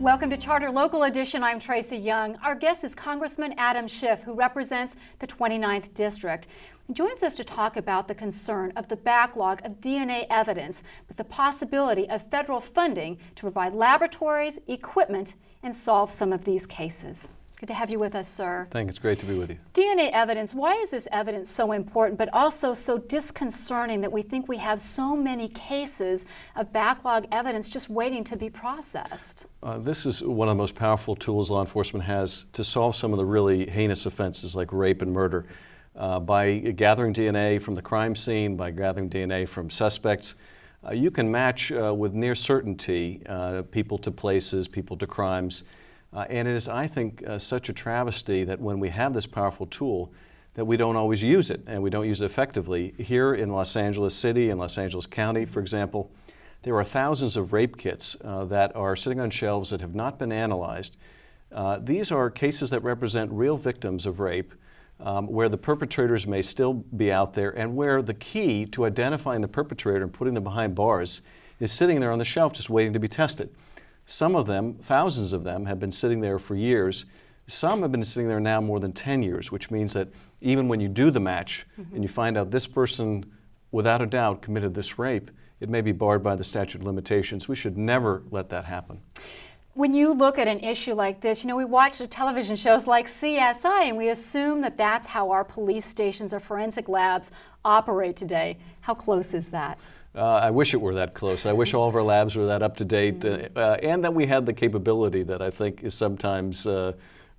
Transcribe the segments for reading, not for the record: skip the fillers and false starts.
Welcome to Charter Local Edition. I'm Tracy Young. Our guest is Congressman Adam Schiff, who represents the 29th District. He joins us to talk about the concern of the backlog of DNA evidence with the possibility of federal funding to provide laboratories, equipment, and solve some of these cases. Good to have you with us, sir. Thank you. It's great to be with you. DNA evidence, why is this evidence so important, but also so disconcerting that we think we have so many cases of backlog evidence just waiting to be processed? This is one of the most powerful tools law enforcement has to solve some of the really heinous offenses like rape and murder. By gathering DNA from the crime scene, by gathering DNA from suspects, you can match with near certainty people to places, people to crimes. And it is, I think, such a travesty that when we have this powerful tool that we don't always use it, and we don't use it effectively. Here in Los Angeles City and Los Angeles County, for example, there are thousands of rape kits that are sitting on shelves that have not been analyzed. These are cases that represent real victims of rape, where the perpetrators may still be out there, and where the key to identifying the perpetrator and putting them behind bars is sitting there on the shelf just waiting to be tested. Some of them, thousands of them, have been sitting there for years. Some have been sitting there now more than 10 years, which means that even when you do the match and you find out this person, without a doubt, committed this rape, it may be barred by the statute of limitations. We should never let that happen. When you look at an issue like this, you know, we watch the television shows like CSI and we assume that that's how our police stations or forensic labs operate today. How close is that? I wish it were that close. I wish all of our labs were that up to date and that we had the capability that I think is sometimes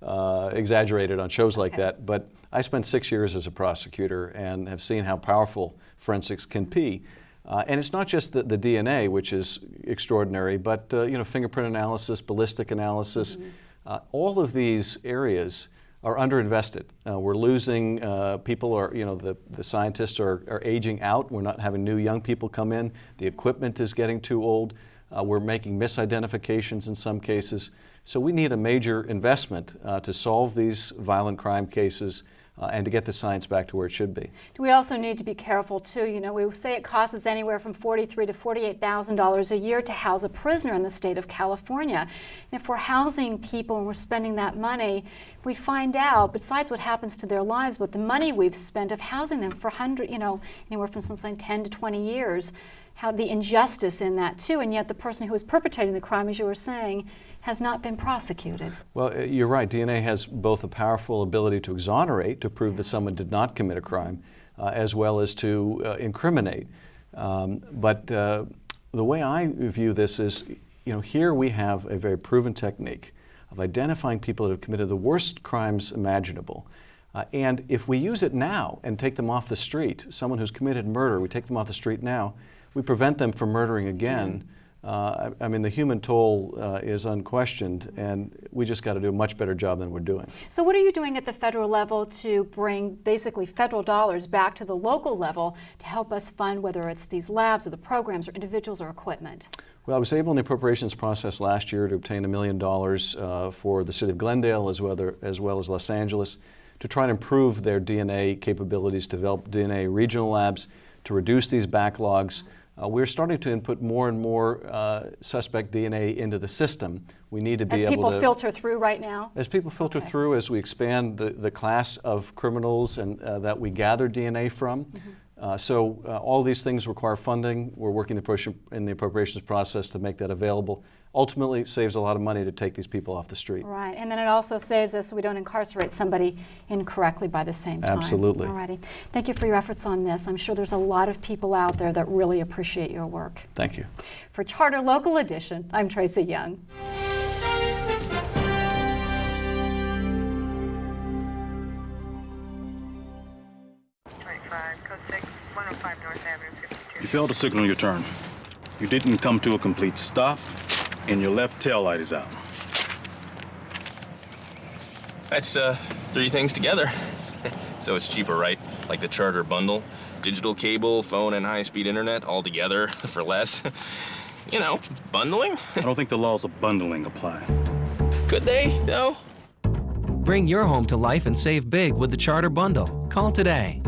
exaggerated on shows like that. But I spent 6 years as a prosecutor and have seen how powerful forensics can be. And it's not just the DNA, which is extraordinary, but you know, fingerprint analysis, ballistic analysis, all of these areas are underinvested. We're losing people, are, you know, the scientists are aging out. We're not having new young people come in. The equipment is getting too old. We're making misidentifications in some cases. So we need a major investment to solve these violent crime cases and to get the science back to where it should be. Do we also need to be careful too? You know, we say it costs us anywhere from $43,000 to $48,000 a year to house a prisoner in the state of California. And if we're housing people and we're spending that money, we find out, besides what happens to their lives, with the money we've spent of housing them for anywhere from something 10 to 20 years, how the injustice in that too, and yet the person who is perpetrating the crime, as you were saying, has not been prosecuted. Well, you're right. DNA has both a powerful ability to exonerate, to prove that someone did not commit a crime, as well as to incriminate. But the way I view this is, you know, here we have a very proven technique of identifying people that have committed the worst crimes imaginable. And if we use it now and take them off the street, someone who's committed murder, we take them off the street now, we prevent them from murdering again. I mean, the human toll is unquestioned, and we just got to do a much better job than we're doing. So what are you doing at the federal level to bring basically federal dollars back to the local level to help us fund whether it's these labs or the programs or individuals or equipment? Well, I was able in the appropriations process last year to obtain $1 million for the city of Glendale as well as Los Angeles to try and improve their DNA capabilities, develop DNA regional labs to reduce these backlogs. We're starting to input more and more suspect DNA into the system. We need to be able to... As people filter through right now? As people filter through, as we expand the class of criminals and that we gather DNA from. So all these things require funding. We're working in the appropriations process to make that available. Ultimately, it saves a lot of money to take these people off the street. Right, and then it also saves us so we don't incarcerate somebody incorrectly by the same time. Absolutely. All righty. Thank you for your efforts on this. I'm sure there's a lot of people out there that really appreciate your work. Thank you. For Charter Local Edition, I'm Tracy Young. You failed to signal your turn. You didn't come to a complete stop, and your left tail light is out. That's 3 things together. So it's cheaper, right? Like the Charter bundle, digital cable, phone, and high-speed internet all together for less. You know, bundling. I don't think the laws of bundling apply. Could they, though? Bring your home to life and save big with the Charter bundle. Call today.